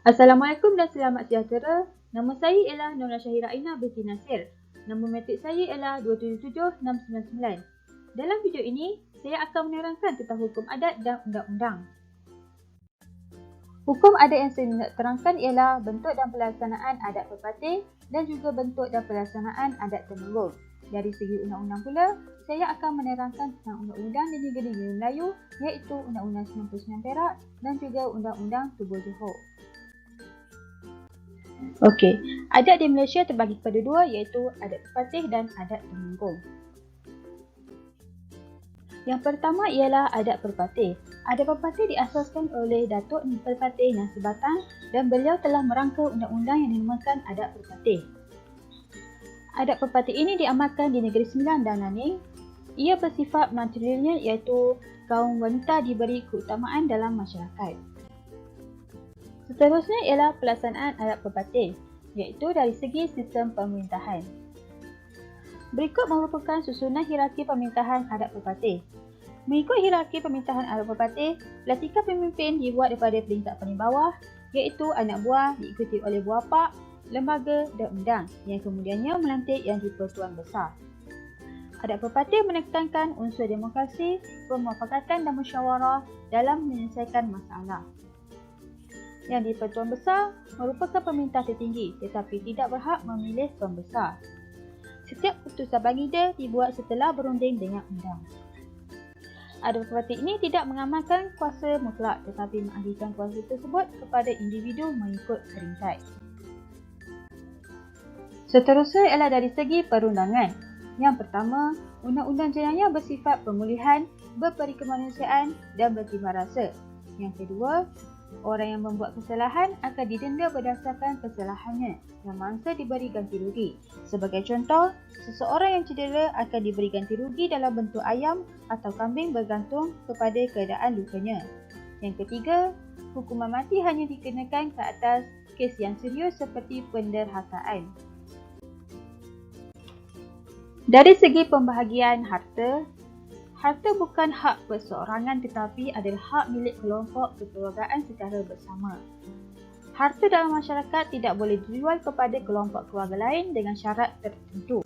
Assalamualaikum dan selamat sejahtera. Nama saya ialah Nora Syahira Aina binti Nasir. Nombor matrik saya ialah 277699. Dalam video ini, saya akan menerangkan tentang hukum adat dan undang-undang. Hukum adat yang saya nak terangkan ialah bentuk dan pelaksanaan adat berpatih dan juga bentuk dan pelaksanaan adat temenggung. Dari segi undang-undang pula, saya akan menerangkan tentang undang-undang di negeri Melayu iaitu Undang-Undang 99 Perak dan juga Undang-Undang Tubuh Johor. Okey, adat di Malaysia terbagi kepada dua iaitu adat berpatih dan adat temenggung. Yang pertama ialah adat berpatih. Adat berpatih diasaskan oleh Datuk Perpatih Nasir Batang dan beliau telah merangka undang-undang yang dinamakan adat berpatih. Adat berpatih ini diamalkan di Negeri Sembilan dan Nanning. Ia bersifat matrilinear iaitu kaum wanita diberi keutamaan dalam masyarakat. Seterusnya ialah pelaksanaan adat berpatih, iaitu dari segi sistem pemerintahan. Berikut merupakan susunan hierarki pemerintahan adat berpatih. Mengikut hierarki pemerintahan adat berpatih, pelantikan pemimpin dibuat daripada peringkat paling bawah, iaitu anak buah diikuti oleh buah pak, lembaga dan undang yang kemudiannya melantik yang di-Pertuan Besar. Adat berpatih menekankan unsur demokrasi, permufakatan dan musyawarah dalam menyelesaikan masalah. Yang di-Pertuan Besar merupakan pemerintah tertinggi tetapi tidak berhak memilih pembesar. Setiap keputusan baginda dibuat setelah berunding dengan undang. Adat berpatih ini tidak mengamalkan kuasa mutlak tetapi mengalihkan kuasa tersebut kepada individu mengikut peringkat. Seterusnya ialah dari segi perundangan. Yang pertama, undang-undang jenayah bersifat pemulihan, berperi kemanusiaan dan bertimbang rasa. Yang kedua, orang yang membuat kesalahan akan didenda berdasarkan kesalahannya yang mangsa diberi ganti rugi. Sebagai contoh, seseorang yang cedera akan diberi ganti rugi dalam bentuk ayam atau kambing bergantung kepada keadaan lukanya. Yang ketiga, hukuman mati hanya dikenakan ke atas kes yang serius seperti penderhakaan. Dari segi pembahagian harta, harta bukan hak perseorangan tetapi adalah hak milik kelompok kekeluargaan secara bersama. Harta dalam masyarakat tidak boleh dijual kepada kelompok keluarga lain dengan syarat tertentu.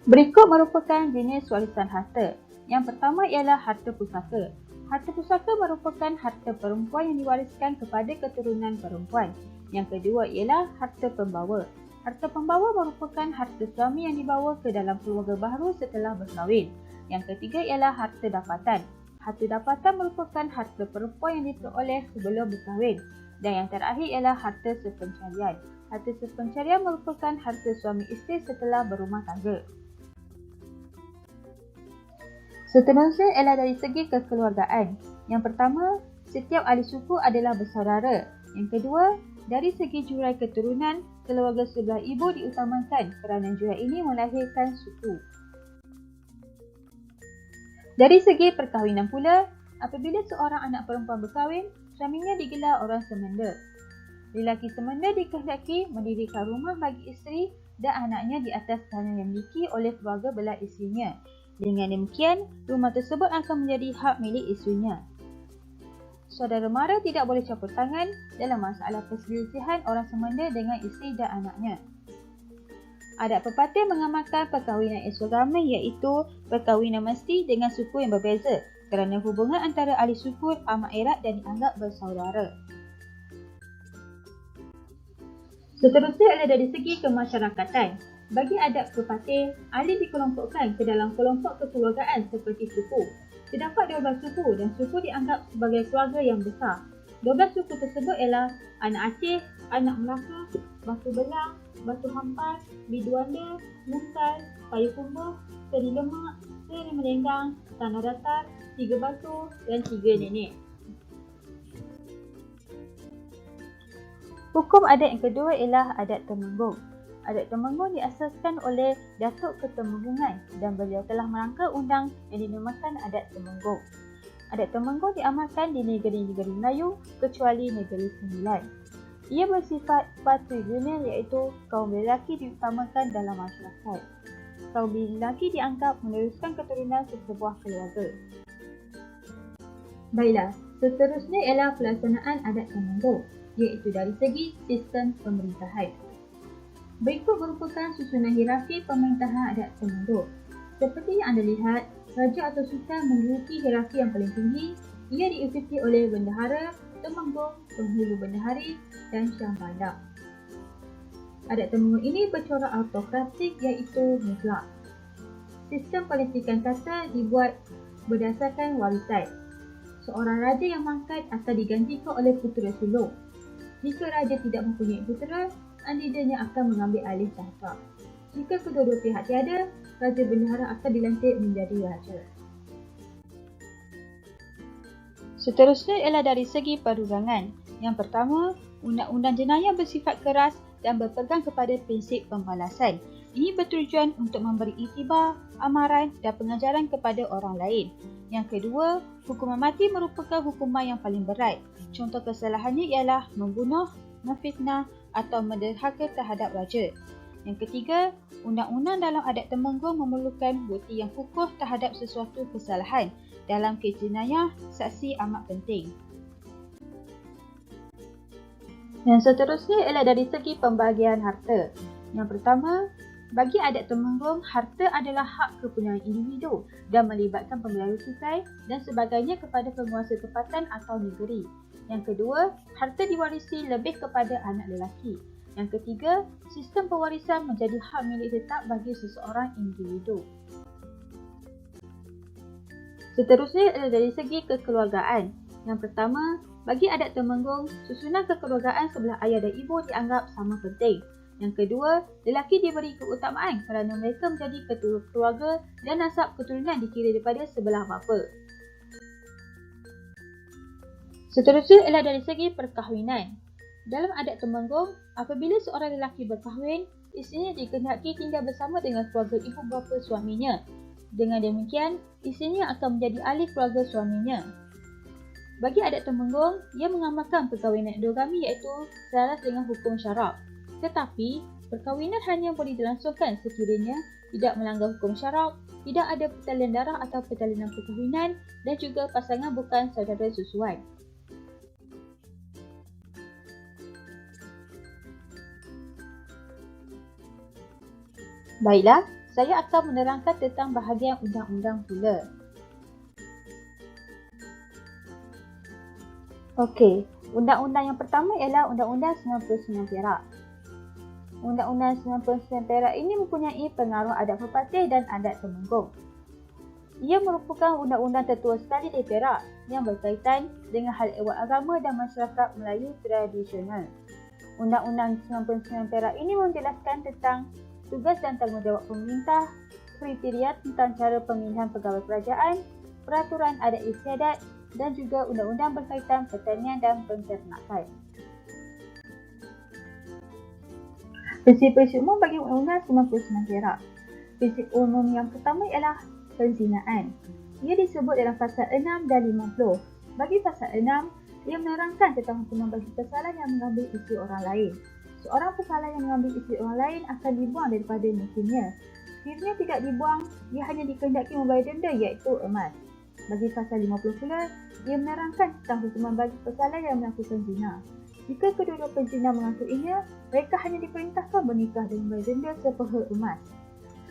Berikut merupakan jenis warisan harta. Yang pertama ialah harta pusaka. Harta pusaka merupakan harta perempuan yang diwariskan kepada keturunan perempuan. Yang kedua ialah harta pembawa. Harta pembawa merupakan harta suami yang dibawa ke dalam keluarga baharu setelah berkahwin. Yang ketiga ialah harta dapatan. Harta dapatan merupakan harta perempuan yang diperoleh sebelum berkahwin. Dan yang terakhir ialah harta sepencarian. Harta sepencarian merupakan harta suami isteri setelah berumah tangga. Seterusnya ialah dari segi kekeluargaan. Yang pertama, setiap ahli suku adalah bersaudara. Yang kedua, dari segi jurai keturunan, keluarga sebelah ibu diutamakan kerana jurai ini melahirkan suku. Dari segi perkahwinan pula, apabila seorang anak perempuan berkahwin, suaminya digelar orang semenda. Lelaki semenda dikehendaki mendirikan rumah bagi isteri dan anaknya di atas tanah yang dimiliki oleh keluarga belah isterinya. Dengan demikian, rumah tersebut akan menjadi hak milik isterinya. Saudara mara tidak boleh campur tangan dalam masalah perselisihan orang semenda dengan isteri dan anaknya. Adat berpatih mengamalkan perkahwinan eksogamik iaitu perkahwinan mesti dengan suku yang berbeza kerana hubungan antara ahli suku amat erat dan dianggap bersaudara. Seterusnya adalah dari segi kemasyarakatan. Bagi adat berpatih, ahli dikelompokkan ke dalam kelompok kekeluargaan seperti suku. Terdapat 12 suku dan suku dianggap sebagai keluarga yang besar. 12 suku tersebut ialah anak Aceh, anak Melaka, Batu Belang, Batu Hampas, Biduanda, Mungkal, Payu Kumbuh, Seri Lemak, Seri Melenggang, Tanah Datar, Tiga Batu dan Tiga Nenek. Hukum adat yang kedua ialah adat temenggung. Adat temenggung diasaskan oleh Datuk Ketemenggungan dan beliau telah merangka undang yang dinamakan Adat Temenggung. Adat temenggung diamalkan di negeri-negeri Melayu kecuali Negeri Sembilan. Ia bersifat patrilinear iaitu kaum lelaki diutamakan dalam masyarakat. Kaum lelaki dianggap meneruskan keturunan sesebuah keluarga. Baiklah, Seterusnya ialah pelaksanaan adat temenggung, iaitu dari segi sistem pemerintahan. Berikut merupakan susunan hierarki pemerintahan adat temenggung. Seperti yang anda lihat, raja atau sultan menduduki hierarki yang paling tinggi. Ia diikuti oleh bendahara, temenggung, penghulu bendahari dan syah bandar. Adat temenggung ini bercorak autokratik iaitu mutlak. Sistem pendidikan kata dibuat berdasarkan warisan. Seorang raja yang mangkat akan digantikan oleh putera sulung. Jika raja tidak mempunyai putera, andidanya akan mengambil alih tahta. Jika kedua-dua pihak tiada, raja bendahara akan dilantik menjadi raja. Seterusnya ialah dari segi perundangan. Yang pertama, undang-undang jenayah bersifat keras dan berpegang kepada prinsip pembalasan. Ini bertujuan untuk memberi iktibar, amaran dan pengajaran kepada orang lain. Yang kedua, hukuman mati merupakan hukuman yang paling berat. Contoh kesalahannya ialah membunuh, memfitnah atau menderhaka terhadap raja. Yang ketiga, undang-undang dalam adat temenggung memerlukan bukti yang kukuh terhadap sesuatu kesalahan. Dalam kes jenayah, saksi amat penting. Yang seterusnya ialah dari segi pembahagian harta. Yang pertama, bagi adat temenggung, harta adalah hak kepunyaan individu dan melibatkan pembelian cukai dan sebagainya kepada penguasa tempatan atau negeri. Yang kedua, harta diwarisi lebih kepada anak lelaki. Yang ketiga, sistem pewarisan menjadi hak milik tetap bagi seseorang individu. Seterusnya adalah dari segi kekeluargaan. Yang pertama, bagi adat temenggung, susunan kekeluargaan sebelah ayah dan ibu dianggap sama penting. Yang kedua, lelaki diberi keutamaan kerana mereka menjadi ketua keluarga dan nasab keturunan dikira daripada sebelah bapa. Seterusnya ialah dari segi perkahwinan. Dalam adat temenggung, apabila seorang lelaki berkahwin, isterinya dikehendaki tinggal bersama dengan keluarga ibu bapa suaminya. Dengan demikian, isterinya akan menjadi ahli keluarga suaminya. Bagi adat temenggung, ia mengamalkan perkahwinan endogami iaitu selaras dengan hukum syarak. Tetapi, perkahwinan hanya boleh dilangsungkan sekiranya tidak melanggar hukum syarak, tidak ada pertalian darah atau pertalian perkahwinan dan juga pasangan bukan saudara susuan. Baiklah, saya akan menerangkan tentang bahagian undang-undang pula. Okey, undang-undang yang pertama ialah Undang-Undang 99 Perak. Undang-Undang 99 Perak ini mempunyai pengaruh adat pepatih dan adat temenggung. Ia merupakan undang-undang tertua sekali di Perak yang berkaitan dengan hal ehwal agama dan masyarakat Melayu tradisional. Undang-Undang 99 Perak ini menjelaskan tentang tugas dan tanggungjawab pemerintah, kriteria tentang cara pemilihan pegawai kerajaan, peraturan adat istiadat dan juga undang-undang berkaitan pertanian dan penternakan. Prinsip-prinsip umum bagi Undang-Undang 99 Perak. Prinsip umum yang pertama ialah penzinaan. Ia disebut dalam pasal 6 dan 50. Bagi pasal 6, ia menerangkan tentang hukuman bagi kesalahan yang mengambil isteri orang lain. Seorang pesalah yang mengambil isteri orang lain akan dibuang daripada musimnya. Sekiranya tidak dibuang, ia hanya dikehendaki membayar denda iaitu emas. Bagi pasal 50 pula, ia menerangkan tentang hukuman bagi pesalah yang melakukan zina. Jika kedua-dua penzina mengakuinya, mereka hanya diperintahkan bernikah dan membayar denda sepeha emas.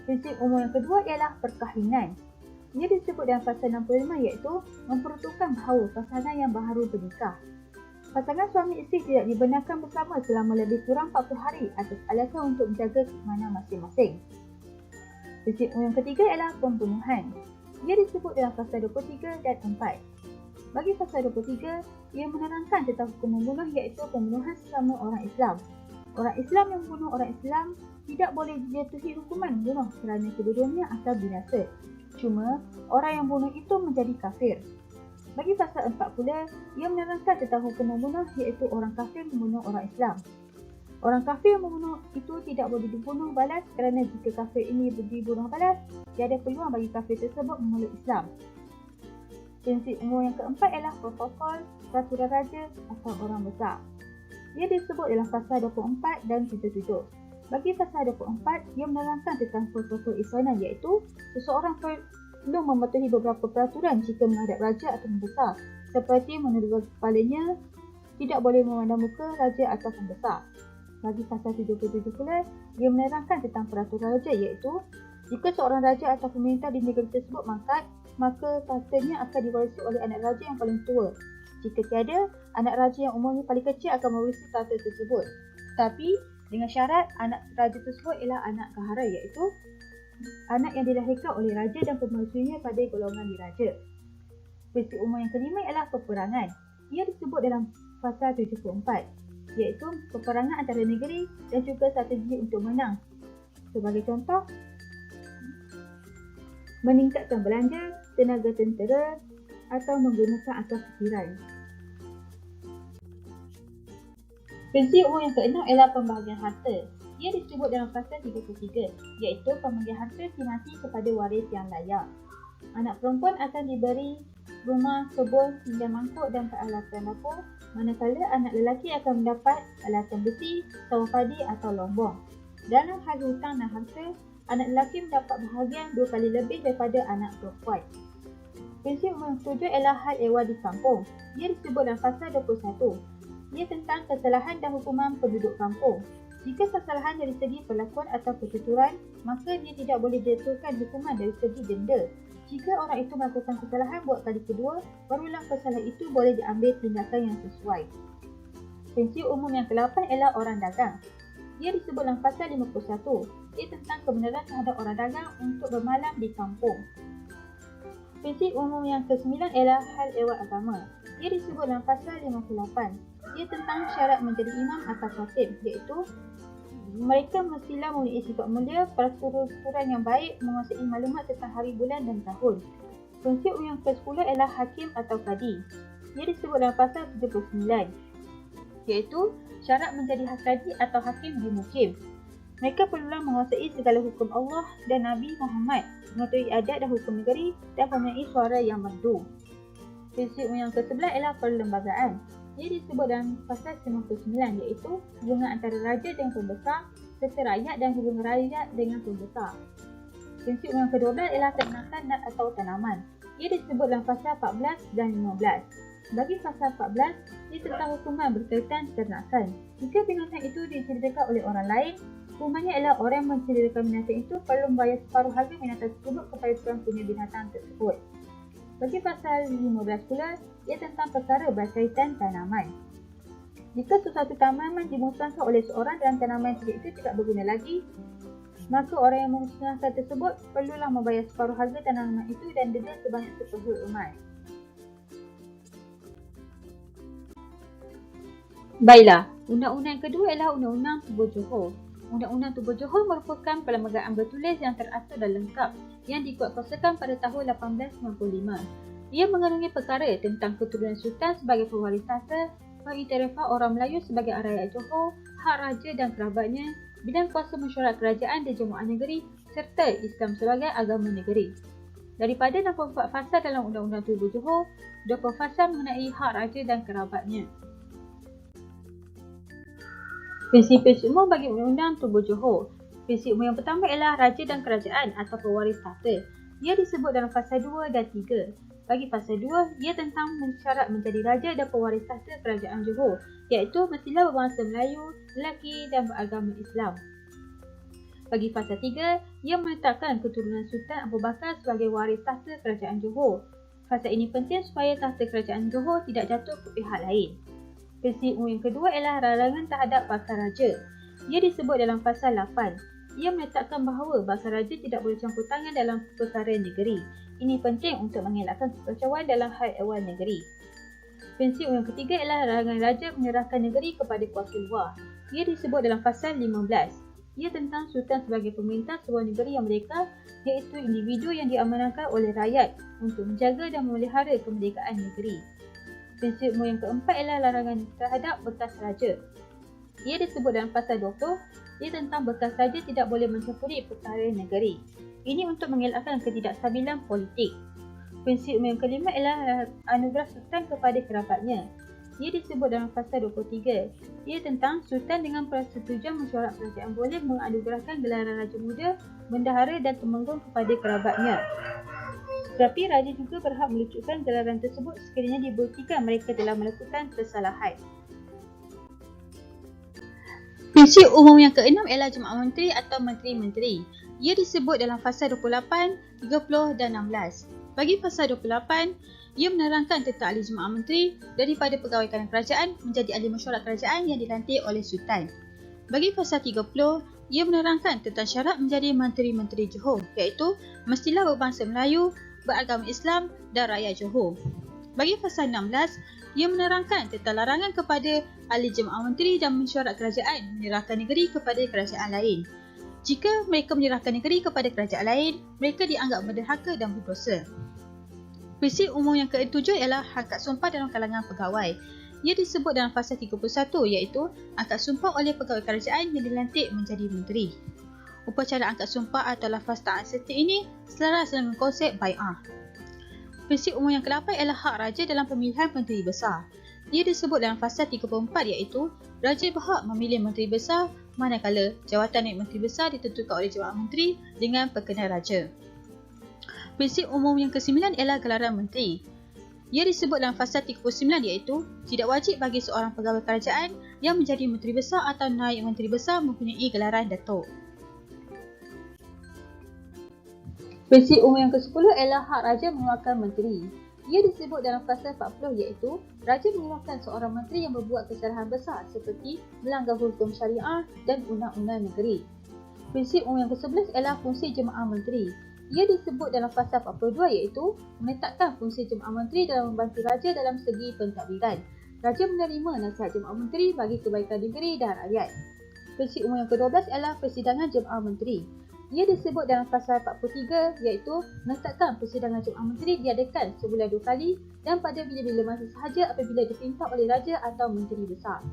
Prinsip umum yang kedua ialah perkahwinan. Ia disebut dalam pasal 65 iaitu memperuntukkan bahawa pasangan yang baru bernikah. Pasangan suami isteri tidak dibenarkan bersama selama lebih kurang 40 hari atas alasan untuk menjaga keimanan masing-masing. Prinsip umum yang ketiga ialah pembunuhan. Ia disebut dalam pasal 23 dan 4. Bagi pasal 23, ia menerangkan tentang hukum membunuh iaitu pembunuhan sesama orang Islam. Orang Islam yang membunuh orang Islam tidak boleh dijatuhi hukuman membunuh kerana kedua-duanya akan binasa. Cuma, orang yang bunuh itu menjadi kafir. Bagi pasal 4 pula, ia menerangkan tentang hukum membunuh iaitu orang kafir membunuh orang Islam. Orang kafir yang membunuh itu tidak boleh dibunuh balas kerana jika kafir ini dibunuh balas, tiada peluang bagi kafir tersebut memeluk Islam. Prinsip umum yang keempat ialah protokol, peraturan raja atau orang besar. Ia disebut dalam pasal 24 dan 77. Bagi pasal 24, ia menerangkan tentang protokol istana iaitu seseorang perlu mematuhi beberapa peraturan jika menghadap raja atau membesar. seperti menurunkan kepalanya, tidak boleh memandang muka raja atau pembesar. Bagi pasal 77 pula, dia menerangkan tentang peraturan raja, iaitu jika seorang raja atau pemerintah di negeri tersebut mangkat, maka tahtanya akan diwarisi oleh anak raja yang paling tua. Jika tiada, anak raja yang umurnya paling kecil akan mewarisi tahta tersebut. Tapi dengan syarat anak raja tersebut ialah anak gahara, iaitu anak yang dilahirkan oleh raja dan pemertuanya pada golongan diraja. Prinsip umum yang kelima ialah peperangan. Ia disebut dalam pasal 74, iaitu peperangan antara negeri dan juga strategi untuk menang. Sebagai contoh, meningkatkan belanja, tenaga tentera atau menggunakan akal fikiran. Prinsip umum yang keenam ialah pembahagian harta. Ia disebut dalam pasal 33, iaitu pembahagian harta si mati kepada waris yang layak. Anak perempuan akan diberi rumah, kebun, hingga mangkuk dan peralatan dapur, manakala anak lelaki akan mendapat alatan besi, sawah padi atau lombong. Dalam hal hutang dan harta, anak lelaki mendapat bahagian 2 kali lebih daripada anak perempuan. Prinsip umum yang ketujuh ialah hal ehwal di kampung. Ia disebut dalam pasal 21. Ia tentang kesalahan dan hukuman penduduk kampung. Jika kesalahan dari segi perlakuan atau pertuturan, maka dia tidak boleh dijatuhkan hukuman dari segi denda. Jika orang itu melakukan kesalahan buat kali kedua, barulah kesalahan itu boleh diambil tindakan yang sesuai. Prinsip umum yang ke-8 ialah orang dagang. Ia disebut dalam pasal 51. Ia tentang kebenaran terhadap orang dagang untuk bermalam di kampung. Prinsip umum yang ke-9 ialah hal ehwal agama. Ia disebut dalam pasal 58. Ia tentang syarat menjadi imam atau khatib, iaitu mereka mestilah mempunyai sifat mulia, peraturan yang baik, menguasai maklumat tentang hari, bulan dan tahun. Prinsip yang ke-10 ialah hakim atau kadi. Ia disebut dalam pasal 79, iaitu syarat menjadi kadi atau hakim di mukim. Mereka perlulah menguasai segala hukum Allah dan Nabi Muhammad, mengetahui adat dan hukum negeri dan mempunyai suara yang merdu. Prinsip yang ke-11 ialah perlembagaan. Ia disebut dalam pasal 99, iaitu hubungan antara raja dengan pembesar serta rakyat dan hubungan rakyat dengan pembesar. Prinsip yang ke-12 ialah ternakan atau tanaman. Ia disebut dalam pasal 14 dan 15. Bagi pasal 14, ia tentang hukuman berkaitan ternakan. Jika binatang itu dicederakan oleh orang lain, hukumannya ialah orang yang mencederakan binatang itu perlu membayar separuh harga binatang tersebut kepada tuan punya binatang tersebut. Bagi pasal 15 pula, ia tentang perkara berkaitan tanaman. Jika sesuatu tanaman dimusnahkan oleh seorang dan tanaman itu tidak berguna lagi, maka orang yang memusnahkan tersebut perlulah membayar separuh harga tanaman itu dan denda sebanyak seperempat emas. Baiklah, undang-undang yang kedua ialah Undang-Undang Tubuh Johor. Undang-Undang Tubuh Johor merupakan perlembagaan bertulis yang teratur dan lengkap yang dikuatkuasakan pada tahun 1895. Ia mengandungi perkara tentang keturunan sultan sebagai pewaris tahta, pengiktirafan orang Melayu sebagai rakyat Johor, hak raja dan kerabatnya, bidang kuasa mesyuarat kerajaan dan jemaah negeri serta Islam sebagai agama negeri. Daripada 64 fasal dalam Undang-Undang Tubuh Johor, 20 fasal mengenai hak raja dan kerabatnya. Prinsip-prinsip umum bagi Undang-Undang Tubuh Johor. Prinsip umum yang pertama ialah raja dan kerajaan atau pewaris tahta. Ia disebut dalam fasal 2 dan 3. Bagi fasal 2, ia tentang syarat menjadi raja dan pewaris tahta kerajaan Johor, iaitu mestilah berbangsa Melayu, lelaki dan beragama Islam. Bagi fasal 3, ia menetapkan keturunan Sultan Abu Bakar sebagai waris tahta kerajaan Johor. Fasal ini penting supaya tahta kerajaan Johor tidak jatuh ke pihak lain. Prinsip umum yang kedua ialah larangan terhadap bakal raja. Ia disebut dalam pasal 8. Ia menetapkan bahawa bakal raja tidak boleh campur tangan dalam perkara negeri. Ini penting untuk mengelakkan kekacauan dalam hal ehwal negeri. Prinsip yang ketiga ialah larangan raja menyerahkan negeri kepada kuasa luar. Ia disebut dalam pasal 15. Ia tentang sultan sebagai pemerintah sebuah negeri yang merdeka, iaitu individu yang diamanahkan oleh rakyat untuk menjaga dan memelihara kemerdekaan negeri. Prinsip yang keempat ialah larangan terhadap bekas raja. Ia disebut dalam pasal 20. Ia tentang bekas raja tidak boleh mencampuri perkara negeri. Ini untuk mengelakkan ketidakstabilan politik. Prinsip yang kelima ialah anugerah sultan kepada kerabatnya. Ia disebut dalam pasal 23. Ia tentang sultan dengan persetujuan mesyuarat kerajaan boleh menganugerahkan gelaran Raja Muda, Bendahara dan Temenggung kepada kerabatnya. Tetapi raja juga berhak melucutkan gelaran tersebut sekiranya dibuktikan mereka telah melakukan kesalahan. Prinsip umum yang keenam ialah Jemaah Menteri atau Menteri-Menteri. Ia disebut dalam fasa 28, 30 dan 16. Bagi fasa 28, ia menerangkan tentang ahli Jemaah Menteri daripada pegawai kanan kerajaan menjadi ahli mesyuarat kerajaan yang dilantik oleh Sultan. Bagi fasa 30, ia menerangkan tentang syarat menjadi Menteri-Menteri Johor, iaitu mestilah berbangsa Melayu, beragama Islam dan rakyat Johor. Bagi fasa 16, ia menerangkan tentang larangan kepada ahli Jemaah Menteri dan mesyuarat kerajaan menyerahkan negeri kepada kerajaan lain. Jika mereka menyerahkan negeri kepada kerajaan lain, mereka dianggap berderhaka dan berdosa. Prinsip umum yang ke-7 ialah angkat sumpah dalam kalangan pegawai. Ia disebut dalam fasa 31 iaitu angkat sumpah oleh pegawai kerajaan yang dilantik menjadi menteri. Upacara angkat sumpah atau lafaz taat setia ini selaras dengan konsep bai'ah. Prinsip umum yang ke-8 ialah hak raja dalam pemilihan menteri besar. Ia disebut dalam fasa 34 iaitu raja berhak memilih menteri besar manakala jawatan naib menteri besar ditentukan oleh Jemaah Menteri dengan perkenan raja. Prinsip umum yang ke-9 ialah gelaran menteri. Ia disebut dalam fasa 39 iaitu tidak wajib bagi seorang pegawai kerajaan yang menjadi menteri besar atau naib menteri besar mempunyai gelaran datuk. Prinsip umum yang ke-10 ialah hak raja mengeluarkan menteri. Ia disebut dalam fasa 40 iaitu raja mengeluarkan seorang menteri yang berbuat kesalahan besar seperti melanggar hukum syariah dan undang-undang negeri. Prinsip umum yang ke-11 ialah fungsi Jemaah Menteri. Ia disebut dalam fasa 42 iaitu menetapkan fungsi Jemaah Menteri dalam membantu raja dalam segi pentadbiran. Raja menerima nasihat Jemaah Menteri bagi kebaikan negeri dan rakyat. Prinsip umum yang ke-12 ialah persidangan Jemaah Menteri. Ia disebut dalam fasa 43 iaitu menetapkan persidangan Jemaah Menteri diadakan sebulan 2 kali dan pada bila-bila masa sahaja apabila diperintah oleh raja atau menteri besar.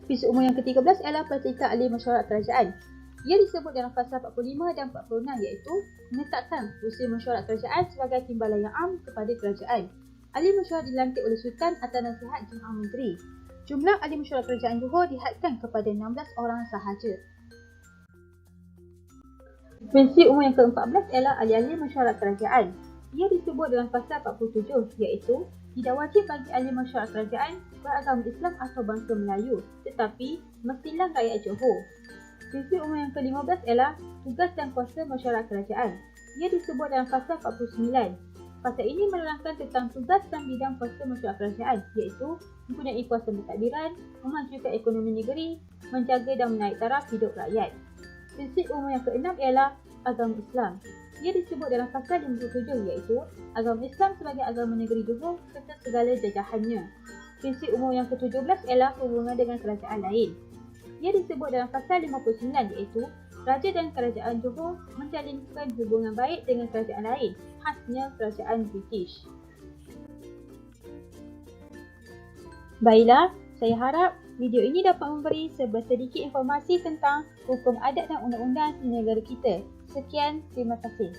Prinsip umum yang ke-13 ialah pelantikan ahli mesyuarat kerajaan. Ia disebut dalam fasa 45 dan 46 iaitu menetapkan fungsi mesyuarat kerajaan sebagai timbalan yang am kepada kerajaan. Ahli mesyuarat dilantik oleh Sultan atas nasihat Jemaah Menteri. Jumlah ahli mesyuarat kerajaan Johor dihadkan kepada 16 orang sahaja. Prinsip umum yang ke-14 ialah ahli-ahli mesyuarat kerajaan. Ia disebut dalam fasa 47 iaitu tidak wajib bagi ahli mesyuarat kerajaan beragama Islam atau bangsa Melayu tetapi mestilah rakyat Johor. Prinsip umum yang ke-15 ialah tugas dan kuasa mesyuarat kerajaan. Ia disebut dalam fasa 49. Fasa ini menerangkan tentang tugas dan bidang kuasa mesyuarat kerajaan iaitu mempunyai kuasa pentadbiran, memajukan ekonomi negeri, menjaga dan menaik taraf hidup rakyat. Prinsip umum yang ke-6 ialah agama Islam. Ia disebut dalam fasa 57 iaitu agama Islam sebagai agama negeri Johor serta segala jajahannya. Prinsip umum yang ke-17 ialah hubungan dengan kerajaan lain. Ia disebut dalam pasal 59 iaitu raja dan kerajaan Johor menjalinkan hubungan baik dengan kerajaan lain, khasnya kerajaan British. Baiklah, saya harap video ini dapat memberi sedikit informasi tentang hukum adat dan undang-undang di negara kita. Sekian, terima kasih.